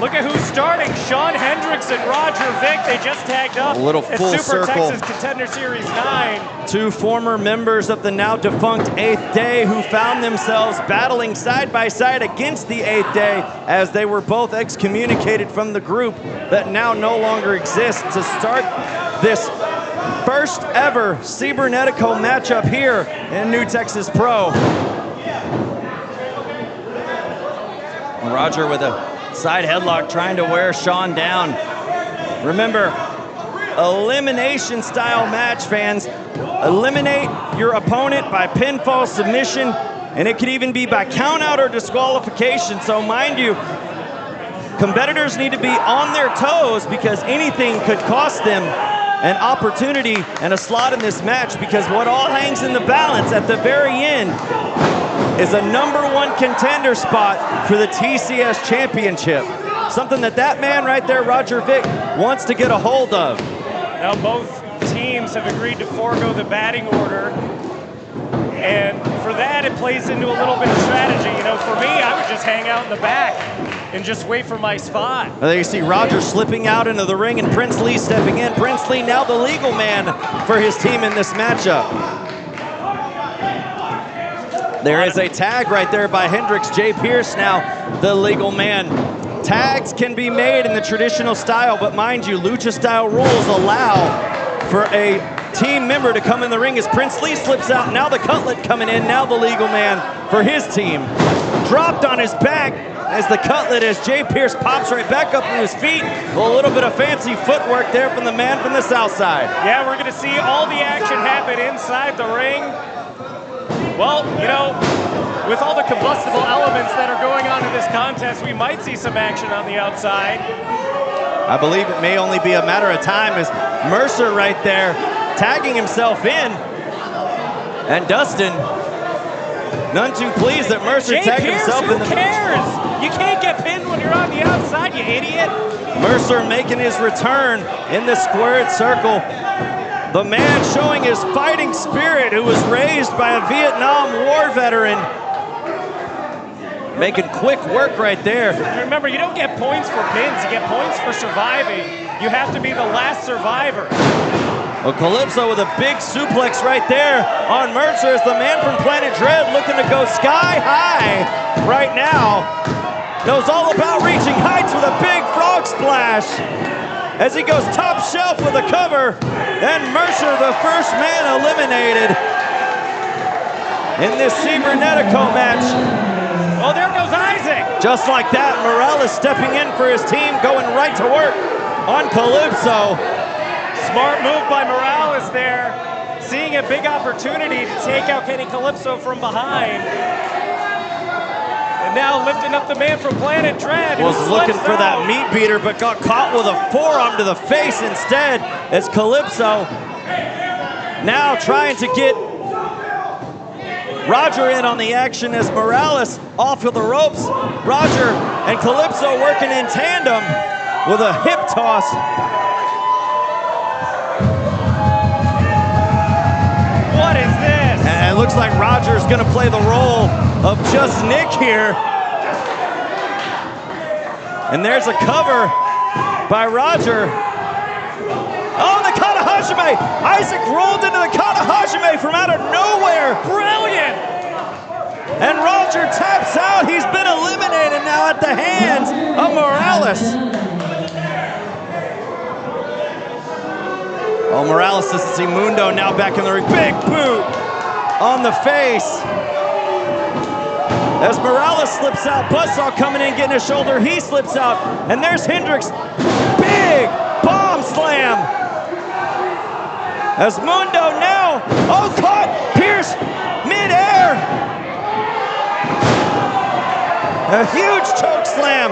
Look at who's starting. Shawn Hendricks and Roger Vick, they just tagged up a little full at Super circle. Texas Contender Series 9. Two former members of the now defunct 8th Day who found themselves battling side by side against the 8th Day as they were both excommunicated from the group that now no longer exists to start this first ever Cibernetico matchup here in New Texas Pro. Roger with a side headlock trying to wear Shawn down. Remember, elimination style match, fans. Eliminate your opponent by pinfall submission, and it could even be by count out or disqualification. So mind you, competitors need to be on their toes because anything could cost them an opportunity and a slot in this match, because what all hangs in the balance at the very end is a #1 contender spot for the TCS Championship. Something that man right there, Roger Vick, wants to get a hold of. Now both teams have agreed to forego the batting order, and for that it plays into a little bit of strategy. You know, for me, I would just hang out in the back and just wait for my spot. There you see Roger slipping out into the ring and Prince Lee stepping in. Prince Lee now the legal man for his team in this matchup. There is a tag right there by Hendricks. Jay Pierce now the legal man. Tags can be made in the traditional style, but mind you, lucha style rules allow for a team member to come in the ring as Prince Lee slips out. Now the Cutlet coming in, now the legal man for his team. Dropped on his back as the Cutlet, as Jay Pierce pops right back up to his feet. A little bit of fancy footwork there from the man from the south side. Yeah, we're gonna see all the action happen inside the ring. Well, you know, with all the combustible elements that are going on in this contest, we might see some action on the outside. I believe it may only be a matter of time as Mercer right there tagging himself in. And Dustin, none too pleased that Mercer tagged himself in the... Who cares? You can't get pinned when you're on the outside, you idiot. Mercer making his return in the squared circle. The man showing his fighting spirit, who was raised by a Vietnam War veteran. Making quick work right there. Remember, you don't get points for pins, you get points for surviving. You have to be the last survivor. Well, Calypso with a big suplex right there on Mercer as the man from Planet Dread looking to go sky high right now. Knows all about reaching heights with a big frog splash as he goes top shelf with a cover. And Mercer, the first man eliminated in this Cibernetico match. Oh, there goes Isaac. Just like that, Morales stepping in for his team, going right to work on Calypso. Smart move by Morales there, seeing a big opportunity to take out Kenny Calypso from behind. And now lifting up the man from Planet Dread. Was looking for that meat beater, but got caught with a forearm to the face instead as Calypso now trying to get Roger in on the action as Morales off of the ropes. Roger and Calypso working in tandem with a hip toss. What is this? And it looks like Roger's gonna play the role of just Nick here. And there's a cover by Roger. Oh, the Kata Hajime! Isaac rolled into the Kata Hajime from out of nowhere. Brilliant! And Roger taps out. He's been eliminated now at the hands of Morales. Oh, Morales doesn't see Mundo now back in the ring. Big boot on the face. As Morales slips out, Buzzsaw coming in, getting a shoulder. He slips out. And there's Hendricks. Big bomb slam. As Mundo now, oh, caught Pierce midair. A huge choke slam.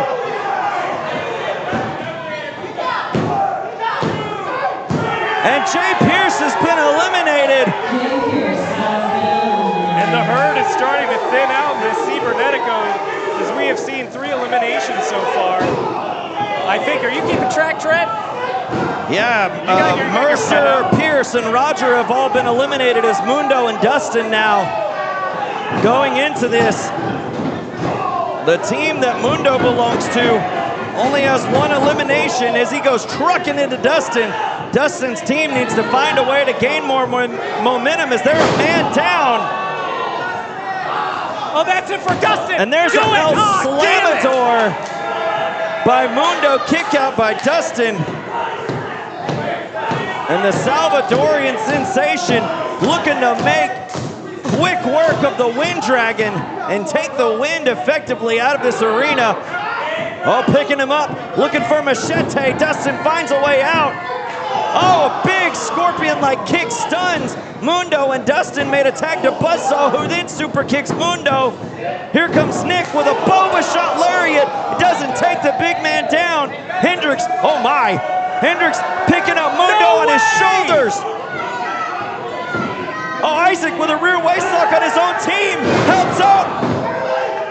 And Jay Pierce has been eliminated. And the herd is starting to thin out in this Cibernetico, as we have seen 3 eliminations so far. I think, are you keeping track, Trent? Yeah, Mercer, Pierce, and Roger have all been eliminated as Mundo and Dustin now going into this. The team that Mundo belongs to only has one elimination as he goes trucking into Dustin. Dustin's team needs to find a way to gain more momentum as they're a man down. Oh, that's it for Dustin. And there's an El Slamador by Mundo, kick out by Dustin. And the Salvadorian sensation looking to make quick work of the Wind Dragon and take the wind effectively out of this arena. Oh, picking him up, looking for Machete. Dustin finds a way out. Oh, a big scorpion-like kick stuns Mundo, and Dustin made a tag to Buzzsaw, who then super kicks Mundo. Here comes Nick with a Boba shot lariat. It doesn't take the big man down. Hendricks, oh my. Hendricks picking up Mundo on his shoulders. Oh, Isaac with a rear waistlock on his own team. Helps out.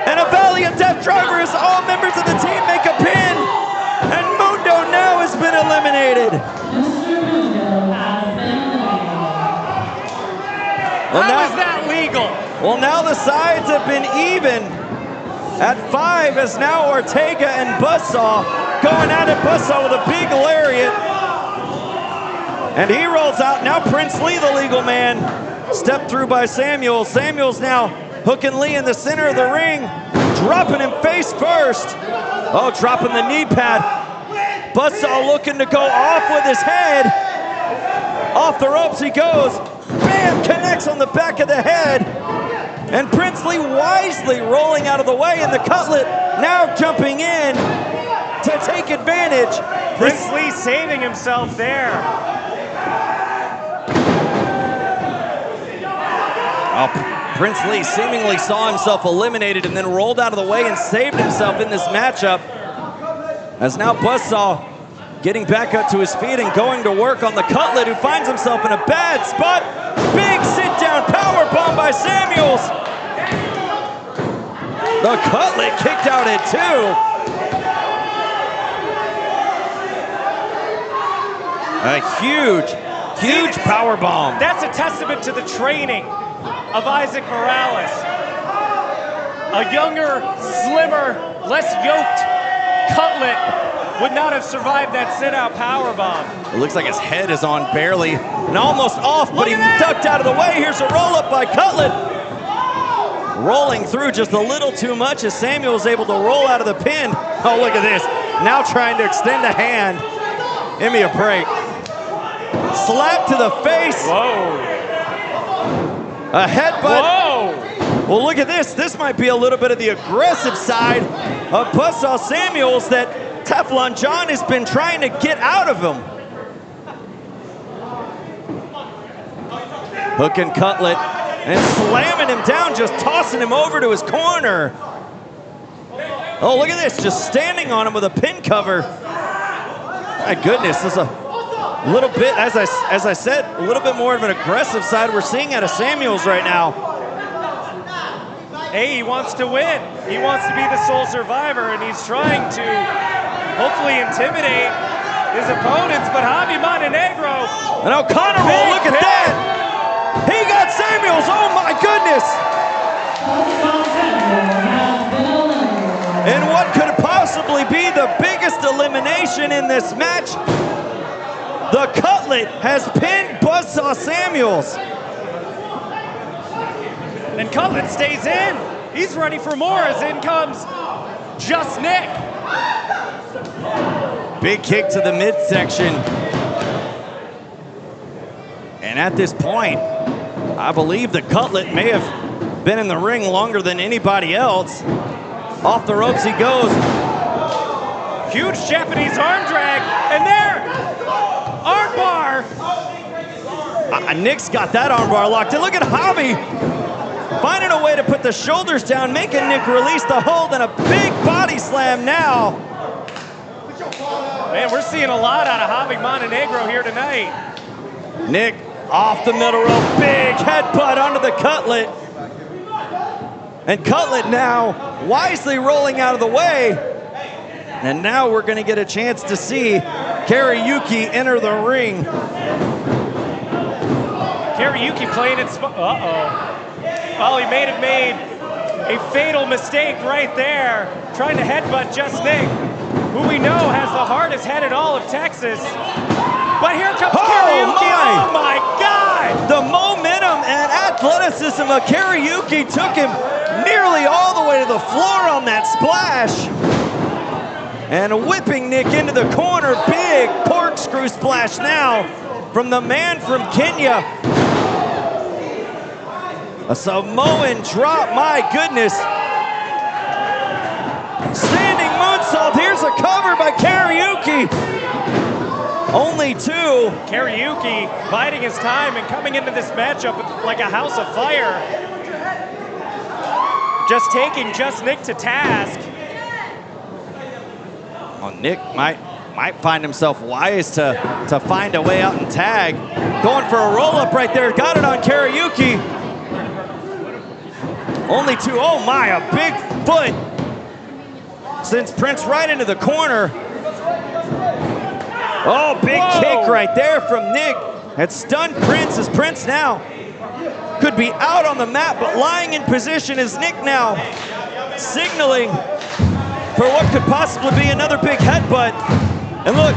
And a Valiant Death Driver as all members of the team make a pin. And Mundo now has been eliminated. How is that legal? Well, now the sides have been even. At 5 is now Ortega and Buzzsaw going at it. Buzzsaw with a big lariat. And he rolls out. Now Prince Lee, the legal man, stepped through by Samuels. Samuels now hooking Lee in the center of the ring, dropping him face first. Oh, dropping the knee pad. Buzzsaw looking to go off with his head. Off the ropes he goes. Bam! Connects on the back of the head. And Prince Lee wisely rolling out of the way, and the Cutlet now jumping in to take advantage. Prince Lee saving himself there. Oh, Prince Lee seemingly saw himself eliminated and then rolled out of the way and saved himself in this matchup. As now Buzzsaw getting back up to his feet and going to work on the Cutlet, who finds himself in a bad spot. Big sit-down power bomb by Samuels. The Cutlet kicked out at 2. A huge power bomb. That's a testament to the training of Isaac Morales. A younger, slimmer, less yoked Cutlet would not have survived that sit-out powerbomb. It looks like his head is on barely and almost off, but he ducked out of the way. Here's a roll-up by Cutlet. Rolling through just a little too much as Samuel was able to roll out of the pin. Oh, look at this. Now trying to extend a hand. Give me a break. Slap to the face. Whoa. A headbutt. Whoa. Well, look at this. This might be a little bit of the aggressive side of Buzzsaw Samuels that Teflon John has been trying to get out of him. Hooking Cutlet and slamming him down, just tossing him over to his corner. Oh, look at this, just standing on him with a pin cover. My goodness, this is a little bit, as I said, a little bit more of an aggressive side we're seeing out of Samuels right now. Hey, he wants to win. He wants to be the sole survivor, and he's trying to hopefully intimidate his opponents, but Javi Montenegro. And O'Connor roll, look at that. He got Samuels, oh my goodness. And what could possibly be the biggest elimination in this match? The Cutlet has pinned Buzzsaw Samuels. And Cutlet stays in. He's ready for more as in comes Just Nick. Big kick to the midsection. And at this point, I believe the Cutlet may have been in the ring longer than anybody else. Off the ropes he goes. Huge Japanese arm drag, and there, armbar. Nick's got that armbar locked in. Look at Javi finding a way to put the shoulders down, making Nick release the hold, and a big body slam now. Man, we're seeing a lot out of Javi Montenegro here tonight. Nick off the middle rope, big headbutt onto the Cutlet. And Cutlet now wisely rolling out of the way. And now we're gonna get a chance to see Kariyuki enter the ring. Kariyuki playing it, well, he may have made a fatal mistake right there, trying to headbutt Just Nick. who we know has the hardest head in all of Texas. But here comes Oh, Kariuki. my. Oh my God! The momentum and athleticism of Kariuki took him nearly all the way to the floor on that splash. And whipping Nick into the corner. Big corkscrew splash now from the man from Kenya. A Samoan drop, my goodness. Standing moonsault, here's a cover by Kariuki. Only two. Kariuki biding his time and coming into this matchup like a house of fire. Just taking Nick to task. Well, Nick might find himself wise to find a way out and tag. Going for a roll-up right there. Got it on Kariuki. Only two. Oh my, a big foot. Sends Prince right into the corner. Oh, big kick right there from Nick. Had stunned Prince, as Prince now could be out on the mat, but lying in position is Nick now, signaling for what could possibly be another big headbutt. And look,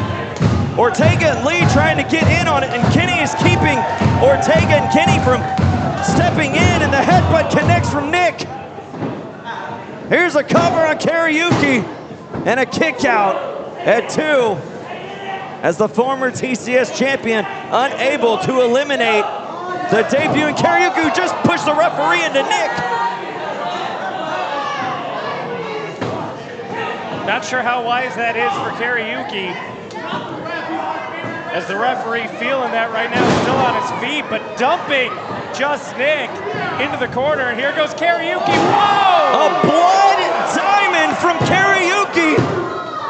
Ortega and Lee trying to get in on it, and Kenny is keeping Ortega and Kenny from stepping in, and the headbutt connects from Nick. Here's a cover on Kariuki, and a kick out at 2. As the former TCS champion unable to eliminate the debuting Kariuki, who just pushed the referee into Nick. Not sure how wise that is for Kariuki. As the referee feeling that right now, still on his feet, but dumping Nick into the corner. And here goes Kariuki. Whoa! A blood diamond from Kariuki,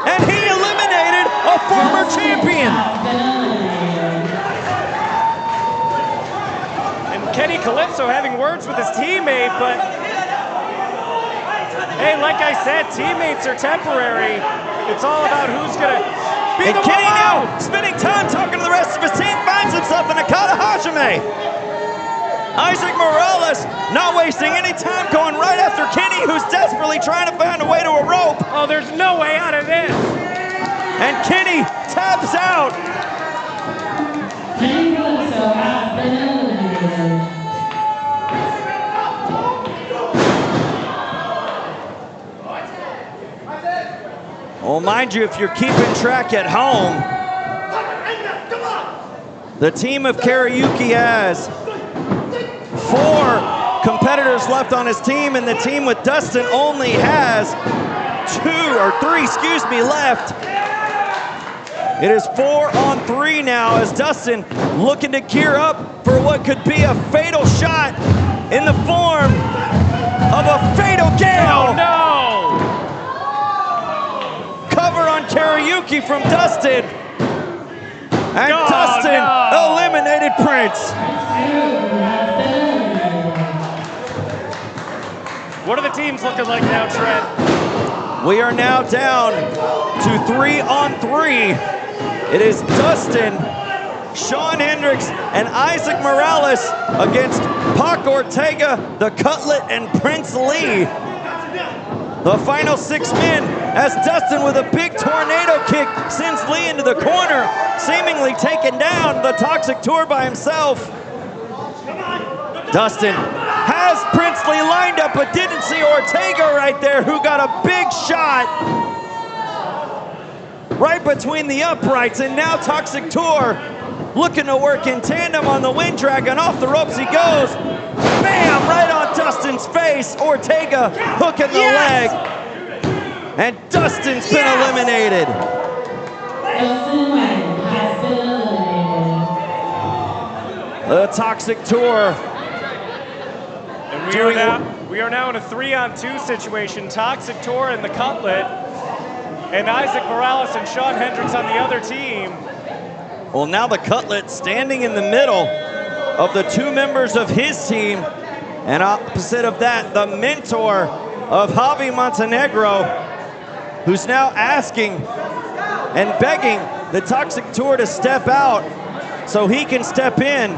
and he eliminated a former champion. And Kenny Calypso having words with his teammate, but hey, like I said, teammates are temporary. It's all about who's gonna be And the Kenny one. now spending time talking to the rest of his team, finds himself in a kata hajime. Isaac Morales not wasting any time, going right after Kenny, who's desperately trying to find a way to a rope. Oh, there's no way out of this. And Kenny taps out. Kenny Calypso has been eliminated. Well, mind you, if you're keeping track at home, the team of Kariuki has 4 competitors left on his team, and the team with Dustin only has 3 left. It is 4 on 3 now, as Dustin looking to gear up for what could be a fatal shot in the form of a fatal gale. Oh no! Cover on Kariuki from Dustin. And Oh, Dustin no. eliminated Prince. What are the teams looking like now, Trent? We are now down to 3 on 3. It is Dustin, Sean Hendricks, and Isaac Morales against Pac Ortega, the Cutlet, and Prince Lee. The final 6 men, as Dustin with a big tornado kick sends Lee into the corner, seemingly taking down the Toxic Tour by himself. Dustin has Prince Lee lined up, but didn't see Ortega right there, who got a big shot right between the uprights. And now Toxic Tour looking to work in tandem on the Wind Dragon. Off the ropes he goes. Bam! Right on Dustin's face. Ortega hooking the leg. And Dustin's been eliminated. Dustin Wayne has been eliminated. The Toxic Tour. And we are now in a 3-on-2 situation. Toxic Tour and the Cutlet, and Isaac Morales and Sean Hendricks on the other team. Well, now the Cutlet standing in the middle of the 2 members of his team, and opposite of that, the mentor of Javi Montenegro, who's now asking and begging the Toxic Tour to step out so he can step in.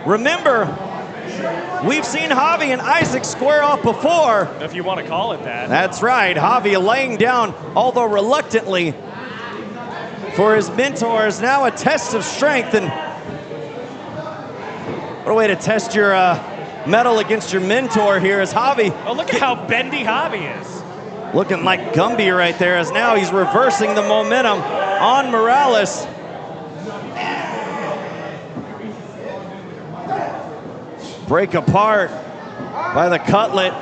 Remember, We've seen Javi and Isaac square off before. If you want to call it that. That's right, Javi laying down, although reluctantly, for his mentor is now a test of strength. And what a way to test your mettle against your mentor here as Javi. Oh, look at how bendy Javi is. Looking like Gumby right there, as now he's reversing the momentum on Morales. Break apart by the cutlet.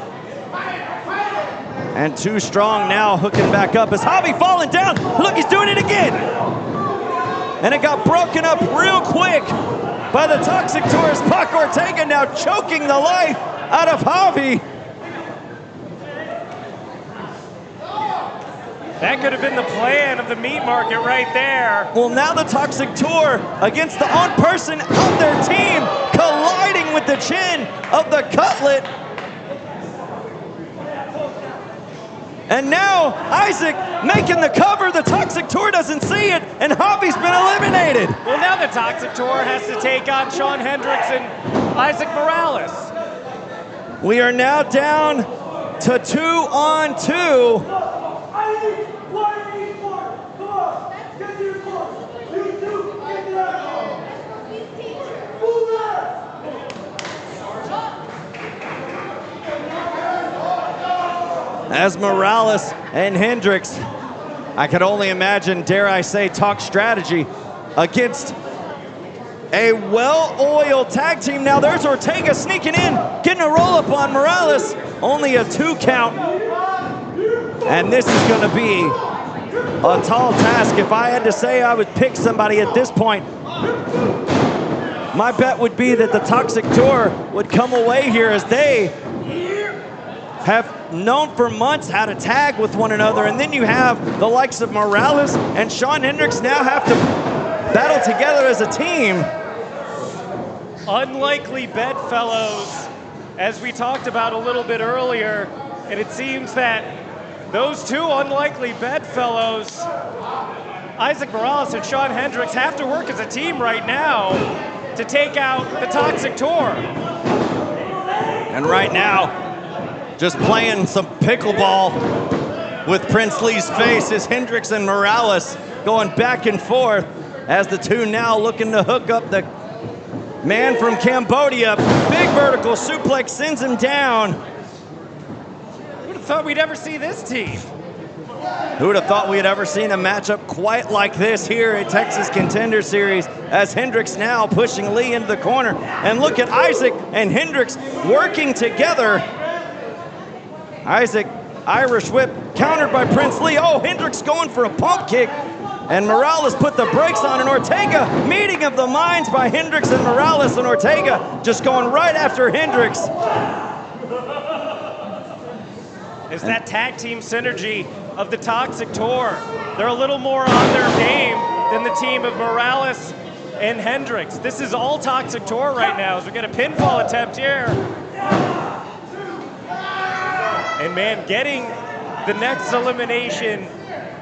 And Too Strong now hooking back up as Javi falling down. Look, he's doing it again. And it got broken up real quick by the Toxic Tour's Pac Ortega, now choking the life out of Javi. That could have been the plan of the meat market right there. Well, now the Toxic Tour against the own person of their team, colliding with the chin of the cutlet. And now Isaac making the cover. The Toxic Tour doesn't see it, and Javi's been eliminated. Well, now the Toxic Tour has to take on Shawn Hendricks and Isaac Morales. We are now down to 2-on-2. As Morales and Hendricks, I could only imagine, dare I say, talk strategy against a well-oiled tag team. Now there's Ortega sneaking in, getting a roll-up on Morales. Only a 2 count. And this is gonna be a tall task. If I had to say I would pick somebody at this point, my bet would be that the Toxic Tour would come away here, as they have known for months how to tag with one another. And then you have the likes of Morales and Shawn Hendricks now have to battle together as a team. Unlikely bedfellows, as we talked about a little bit earlier, and it seems that those two unlikely bedfellows, Isaac Morales and Shawn Hendricks, have to work as a team right now to take out the Toxic Tour. And right now, just playing some pickleball with Prince Lee's face is Hendricks and Morales going back and forth as the two now looking to hook up the man from Cambodia. Big vertical suplex sends him down. Who would have thought we'd ever see this team? Who would have thought we'd ever seen a matchup quite like this here at Texas Contender Series, as Hendricks now pushing Lee into the corner. And look at Isaac and Hendricks working together. Isaac, Irish whip, countered by Prince Lee. Oh, Hendricks going for a pump kick. And Morales put the brakes on, and Ortega, meeting of the minds by Hendricks and Morales, and Ortega just going right after Hendricks. Is that tag team synergy of the Toxic Tour. They're a little more on their game than the team of Morales and Hendricks. This is all Toxic Tour right now as we get a pinfall attempt here. And man, getting the next elimination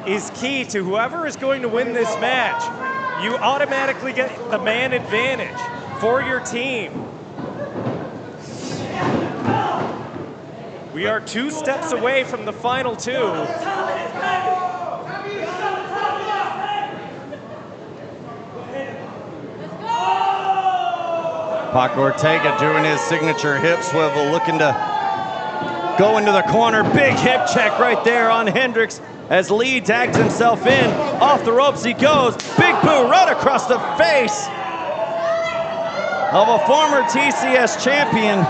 is key to whoever is going to win this match. You automatically get the man advantage for your team. We are 2 steps away from the final 2. Pac Ortega doing his signature hip swivel, looking to go into the corner. Big hip check right there on Hendricks as Lee tags himself in. Off the ropes he goes. Big boot right across the face of a former TCS champion.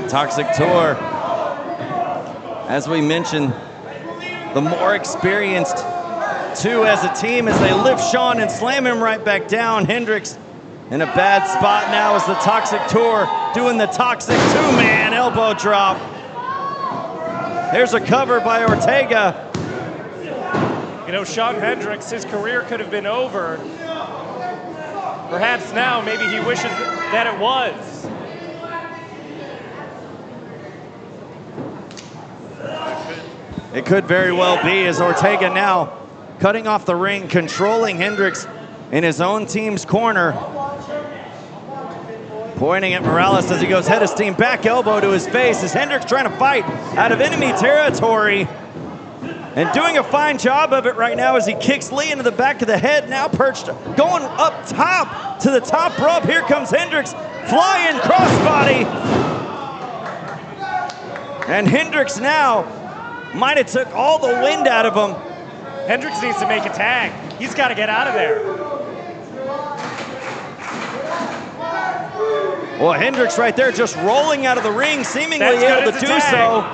Toxic Tour, as we mentioned, the more experienced two as a team as they lift Shawn and slam him right back down. Hendricks in a bad spot now as the Toxic Tour doing the Toxic two-man elbow drop. There's a cover by Ortega. You know, Shawn Hendricks, his career could have been over. Perhaps now, maybe he wishes that it was. It could very well be, as Ortega now cutting off the ring, controlling Hendricks in his own team's corner. Pointing at Morales as he goes head of steam, back elbow to his face as Hendricks trying to fight out of enemy territory. And doing a fine job of it right now as he kicks Lee into the back of the head, now perched, going up top to the top rope. Here comes Hendricks, flying crossbody. And Hendricks now might have took all the wind out of him. Hendricks needs to make a tag. He's got to get out of there. Well, Hendricks right there just rolling out of the ring, seemingly able to do so.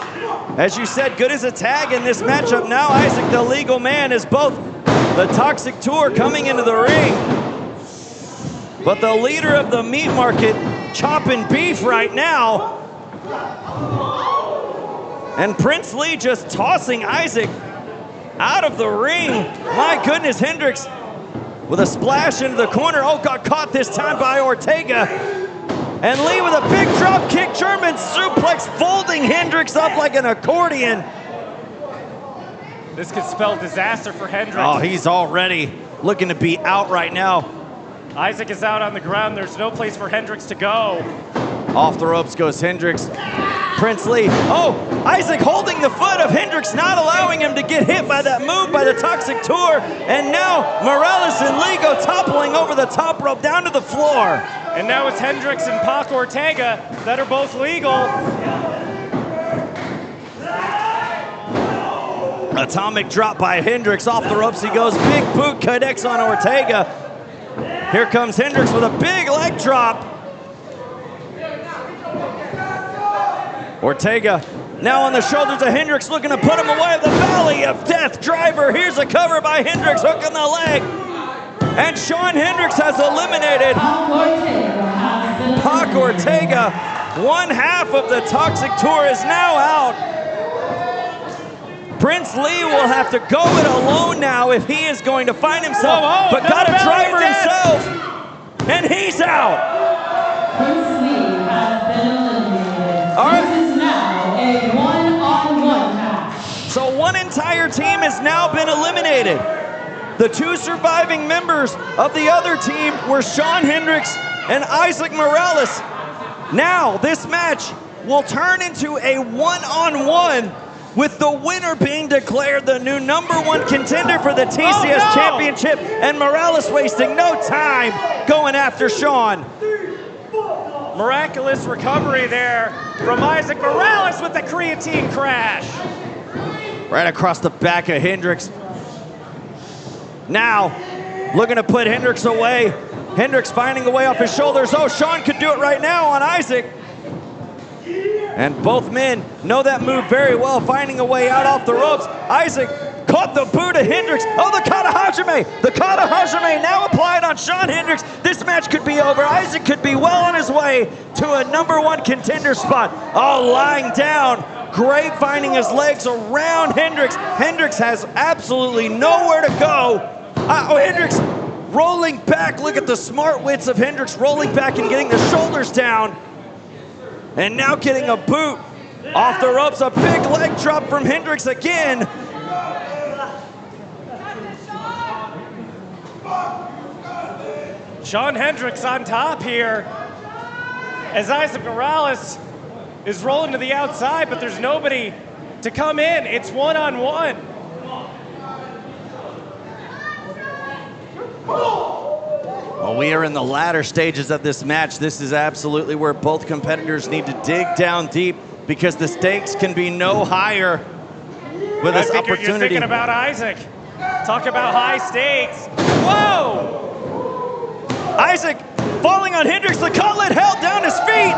As you said, good as a tag in this matchup. Now Isaac, the legal man, is both the Toxic Tour coming into the ring, but the leader of the meat market chopping beef right now. And Prince Lee just tossing Isaac out of the ring. My goodness, Hendricks with a splash into the corner. Oh, got caught this time by Ortega. And Lee with a big drop kick, German suplex, folding Hendricks up like an accordion. This could spell disaster for Hendricks. Oh, he's already looking to be out right now. Isaac is out on the ground. There's no place for Hendricks to go. Off the ropes goes Hendricks. Prince Lee. Oh, Isaac holding the foot of Hendricks, not allowing him to get hit by that move by the Toxic Tour. And now Morales and Lee go toppling over the top rope down to the floor. And now it's Hendricks and Pac Ortega that are both legal. Atomic drop by Hendricks. Off the ropes he goes. Big boot connects on Ortega. Here comes Hendricks with a big leg drop. Ortega now on the shoulders of Hendricks, looking to put him away. The Valley of Death driver. Here's a cover by Hendricks, hook on the leg. And Shawn Hendricks has eliminated Pac Ortega. One half of the Toxic Tour is now out. Prince Lee will have to go it alone now if he is going to find himself, but got a driver himself, and he's out. Prince Lee has been eliminated. All right. This is now a one-on-one match. So one entire team has now been eliminated. The two surviving members of the other team were Shawn Hendricks and Isaac Morales. Now this match will turn into a one-on-one, with the winner being declared the new #1 contender for the TCS Championship, and Morales wasting no time going after Shawn. Miraculous recovery there from Isaac Morales with the creatine crash. Right across the back of Hendricks. Now, looking to put Hendricks away. Hendricks finding a way off his shoulders. Oh, Shawn could do it right now on Isaac. And both men know that move very well, finding a way out off the ropes. Isaac caught the boot of Hendricks. Oh, the Kata Hajime. The Kata Hajime now applied on Shawn Hendricks. This match could be over. Isaac could be well on his way to a #1 contender spot. Oh, lying down. Great finding his legs around Hendricks. Hendricks has absolutely nowhere to go. Oh, Hendricks rolling back. Look at the smart wits of Hendricks rolling back and getting the shoulders down. And now getting a boot off the ropes. A big leg drop from Hendricks again. Shawn Hendricks on top here as Isaac Morales is rolling to the outside, but there's nobody to come in. It's one-on-one. Well, we are in the latter stages of this match. This is absolutely where both competitors need to dig down deep, because the stakes can be no higher with this opportunity. You're thinking about Isaac. Talk about high stakes. Whoa! Isaac falling on Hendricks. The gauntlet held down his feet.